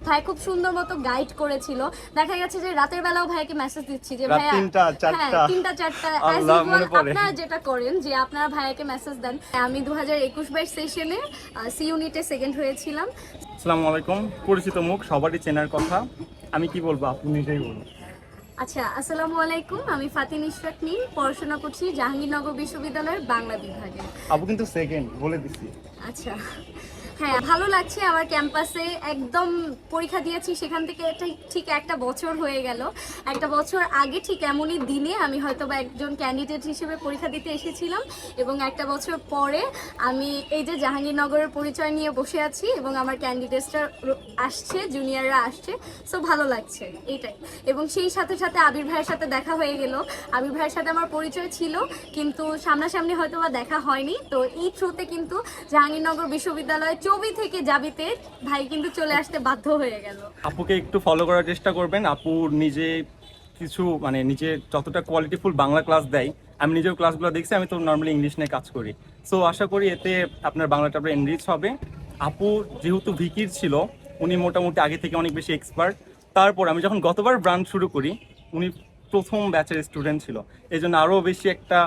ভাই খুব সুন্দর মতো গাইড করেছিল। দেখা গেছে যে রাতের বেলাও ভাইকে মেসেজ দিচ্ছি যে ভাইয়া 3টা 4টা আপনারা যেটা করেন যে আপনারা ভাইয়াকে মেসেজ দেন। আমি 2021-22 সেশনে সি ইউনিটে সেকেন্ড হয়েছিলাম। আসসালামু আলাইকুম। পরিচিত মুখ, সবারই চেনার কথা। আমি কি বলবো, আপনি নিজেই বলুন। আচ্ছা, আসসালামু আলাইকুম। আমি ফাতিন ইশরাক মিম, পড়াশোনা করছি জাহাঙ্গীরনগর বিশ্ববিদ্যালয়ের বাংলা বিভাগে। আপু কিন্তু সেকেন্ড বলে দিছি। আচ্ছা, হ্যাঁ ভালো লাগছে। আমার ক্যাম্পাসে একদম পরীক্ষা দিয়েছি, সেখান থেকে ঠিক একটা বছর হয়ে গেল। একটা বছর আগে ঠিক এমনই দিনে আমি হয়তো বা একজন ক্যান্ডিডেট হিসেবে পরীক্ষা দিতে এসেছিলাম, এবং একটা বছর পরে আমি এই যে জাহাঙ্গীরনগরের পরিচয় নিয়ে বসে আছি এবং আমার ক্যান্ডিডেটসরা আসছে, জুনিয়ররা আসছে। সো ভালো লাগছে এইটাই। এবং সেই সাথে সাথে আবির ভাইয়ের সাথে দেখা হয়ে গেল। আবির ভাইয়ের সাথে আমার পরিচয় ছিল, কিন্তু সামনাসামনি হয়তো বা দেখা হয়নি। তো এই থ্রুতে কিন্তু জাহাঙ্গীরনগর বিশ্ববিদ্যালয় চবি থেকে যাবিতে ভাই কিন্তু চলে আসতে বাধ্য হয়ে গেল। আপুকে একটু ফলো করার চেষ্টা করবেন। আপু নিজে কিছু নিজে যতটা কোয়ালিটিফুল বাংলা ক্লাস দেয়, আমি নিজেও ক্লাসগুলো দেখছি। আমি তো নর্মালি ইংলিশ নিয়ে কাজ করি। সো আশা করি এতে আপনার বাংলাটা এনরিচ হবে। আপু যেহেতু ভিকির ছিল, উনি মোটামুটি আগে থেকে অনেক বেশি এক্সপার্ট। তারপর আমি যখন গতবার ব্রাঞ্চ শুরু করি, উনি প্রথম ব্যাচের স্টুডেন্ট ছিল। এই জন্য আরও বেশি একটা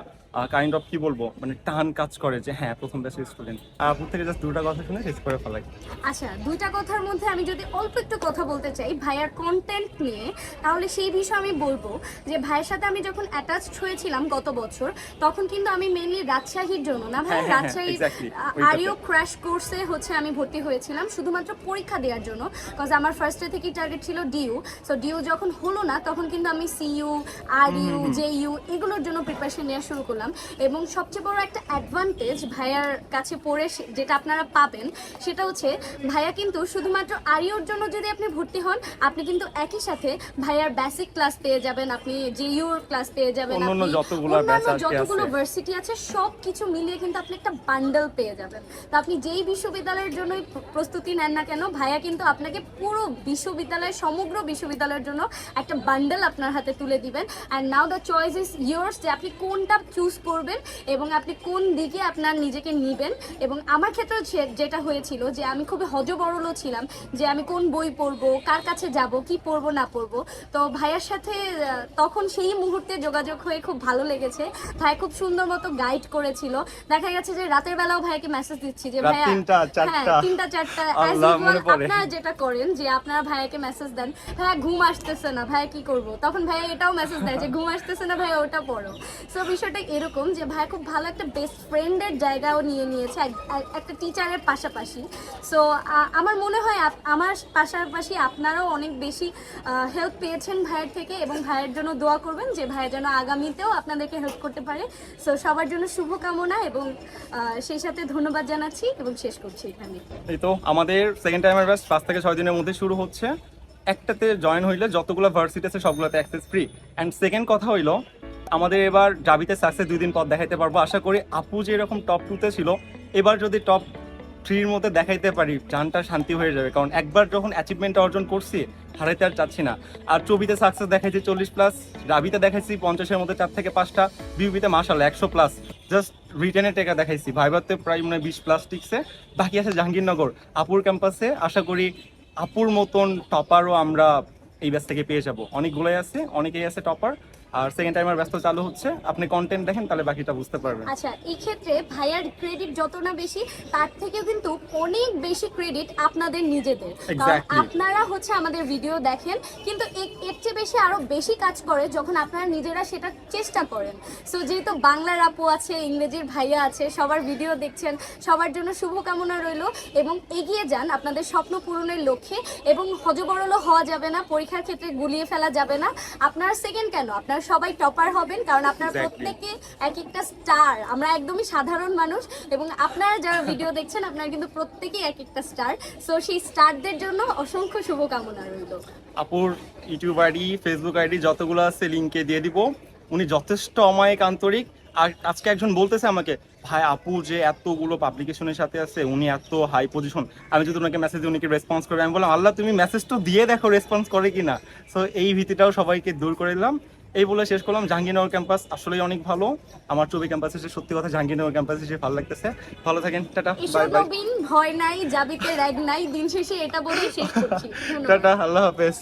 কাইন্ড অফ কি বলবো, টান কাজ করে যে হ্যাঁ প্রথম ব্যাচের স্টুডেন্ট। আপু থেকে জাস্ট দুটা কথা শুনে শেষ করে ফেলাই। আচ্ছা, দুইটা কথার মধ্যে আমি যদি অল্প একটু কথা বলতে চাই ভাইয়ার কন্টেন্ট নিয়ে, তাহলে সেই বিষয়ে আমি বলবো যে ভাইয়ের সাথে আমি যখন অ্যাটাচড হয়েছিলাম গত বছর, তখন কিন্তু আমি মেইনলি রাজশাহীর জন্য না ভাই, রাজশাহীর আরিও ক্র্যাশ কোর্সে হচ্ছে আমি ভর্তি হয়েছিলাম শুধুমাত্র পরীক্ষা দেওয়ার জন্য। কজ আমার ফার্স্টে থেকেই টার্গেট ছিল ডিইউ। সো ডিইউ যখন হলো না, তখন কিন্তু আমি সিইউ, আরইউ, জেইউ এগুলোর জন্য প্রিপারেশন নেওয়া শুরু করলাম। এবং সবচেয়ে বড় একটা অ্যাডভান্টেজ ভাইয়ার কাছে পড়ে যেটা আপনারা পাবেন, সেটা হচ্ছে ভাইয়া কিন্তু শুধুমাত্র আরিওর জন্য যদি আপনি ভর্তি হন, আপনি কিন্তু একই সাথে ভাইয়ার বেসিক ক্লাস পেয়ে যাবেন, আপনি জেইউর ক্লাস পেয়ে যাবেন, অন্যান্য যতগুলো ভার্সিটি আছে সব কিছু মিলিয়ে কিন্তু আপনি একটা বান্ডেল পেয়ে যাবেন। তো আপনি যেই বিশ্ববিদ্যালয়ের জন্যই প্রস্তুতি নেন না কেন, ভাইয়া কিন্তু আপনাকে পুরো বিশ্ববিদ্যালয়ের সমগ্র বিশ্ববিদ্যালয়ের জন্য একটা বান্ডেল আপনার হাতে তুলে দিবেন। And now the choice is years, যে আপনি কোনটা চুজ করবেন এবং আপনি কোন দিকে আপনার নিজেকে নিবেন। এবং আমার ক্ষেত্রে যেটা হয়েছিল যে আমি খুবই হজবরল ছিলাম যে আমি কোন বই পড়বো, কার কাছে যাব, কি পড়বো না পড়বো। তো ভাইয়ার সাথে তখন সেই মুহূর্তে যোগাযোগ হয়ে খুব ভালো লেগেছে। ভাই খুব সুন্দর মতো গাইড করেছিল। দেখা গেছে যে রাতের বেলাও ভাইকে মেসেজ দিচ্ছি যে ভাইয়া 3টা 4টা আপনারা যেটা করেন যে আপনারা ভাইয়াকে মেসেজ দেন, ভাইয়া ঘুম আসতেছে না, ভাইয়া কি করব, তখন ভাইয়া এটাও মেসেজ দেয় যে ঘুম আসতেছে না ভাইয়া ওটা পড়ো। সো বিষয়টা এরকম যে ভাই খুব ভালো একটা বেস্ট ফ্রেন্ডের জায়গাও নিয়ে নিয়েছে একটা টিচারের পাশাপাশি। সো আমার মনে হয় আমার পাশাপাশি আপনারাও অনেক বেশি হেল্প পেয়েছেন ভাইয়ের থেকে, এবং ভাইয়ের জন্য দোয়া করবেন যে ভাইয়ের যেন আগামীতেও আপনাদেরকে হেল্প করতে পারে। সো সবার জন্য শুভকামনা, এবং সেই সাথে ধন্যবাদ জানাচ্ছি এবং শেষ করছি এখানে। এই তো আমাদের সেকেন্ড টাইমের ব্যাচ 5 থেকে 6 দিনের মধ্যে শুরু হচ্ছে। একটাতে জয়েন হইলে যতগুলো ভার্সিটি আছে সবগুলোতে অ্যাক্সেস ফ্রি। অ্যান্ড সেকেন্ড কথা হইলো, আমাদের এবার জাবিতে সাকসেস 2 দিন পর দেখাইতে পারবো। আশা করি আপু যে এরকম টপ 2-তে ছিল, এবার যদি টপ 3-র মধ্যে দেখাইতে পারি, জানটা শান্তি হয়ে যাবে। কারণ একবার যখন অ্যাচিভমেন্টটা অর্জন করছি, হারাইতে আর চাচ্ছি না। আর চবিতে সাকসেস দেখাইছি 40+, জাবিতে দেখাইছি 50-এর মধ্যে 4 থেকে 5টা, বিউবিতে মাশাআল্লাহ 100+। জাস্ট রিটেনে টেকা দেখাইছি, ভাইভাতে প্রায় 20+ টিকছে। বাকি আছে জাহাঙ্গীরনগর আপুর ক্যাম্পাসে। আশা করি আপুর মতন টপারও আমরা এই ব্যাচ থেকে পেয়ে যাব। অনেকগুলোই আছে, অনেকেই আছে টপার। আর সেকেন্ড টাইমার ব্যস্ত চালু হচ্ছে, আপনি কন্টেন্ট দেখেন তাহলে বাকিটা বুঝতে পারবেন। আচ্ছা, এই ক্ষেত্রে ভাইয়ার ক্রেডিট যত না বেশি, তার থেকেও কিন্তু অনেক বেশি ক্রেডিট আপনাদের নিজেদের। কারণ আপনারা হচ্ছে আমাদের ভিডিও দেখেন, কিন্তু এর চেয়ে বেশি আরো বেশি কাজ করে যখন আপনারা নিজেরা সেটা চেষ্টা করেন। সো যেহেতু বাংলার আপু আছে, ইংরেজির ভাইয়া আছে, সবার ভিডিও দেখছেন, সবার জন্য শুভকামনা রইল, এবং এগিয়ে যান আপনাদের স্বপ্ন পূরণের লক্ষ্যে। এবং হজবরলও হওয়া যাবে না, পরীক্ষার ক্ষেত্রে গুলিয়ে ফেলা যাবে না। আপনারা সেকেন্ড কেন, আপনারা সবাই টপার হবেন, কারণ আপনারা প্রত্যেকে এক একটা স্টার। আমরা একদমই সাধারণ মানুষ, এবং আপনারা যারা ভিডিও দেখছেন আপনারা কিন্তু প্রত্যেকেই এক একটা স্টার। সো সেই স্টারদের জন্য অসংখ্য শুভকামনা রইল। আপুর ইউটিউব আইডি, ফেসবুক আইডি যতগুলো আছে লিঙ্কে দিয়ে দিব। উনি যথেষ্ট অমায়িক, আন্তরিক। আর আজকে একজন বলতেছে আমাকে, ভাই আপু যে এতগুলো পাবলিকেশনের সাথে আছে, উনি এত হাই পজিশন, আমি যদি ওনাকে মেসেজ দিই উনি কি রেসপন্স করবে? আমি বললাম আল্লাহ তুমি মেসেজ তো দিয়ে দেখো রেসপন্স করে কিনা। সো এই ভীতিটাও সবাইকে দূর করে দিলাম। এই বলে শেষ করলাম। জাহাঙ্গীরনগর ক্যাম্পাস আসলেই অনেক ভালো। আমার চবি ক্যাম্পাসে এসে সত্যি কথা জাহাঙ্গীরনগর ক্যাম্পাসে এসে ভালো লাগতেছে। ভালো থাকেন, টাটা, বাই বাই। ভয় নাই, জাবিতে র‍্যাগ নাই, দিন শেষে এটা বলেই শেষ করছি। ধন্যবাদ। টাটা, আল্লাহ হাফেজ।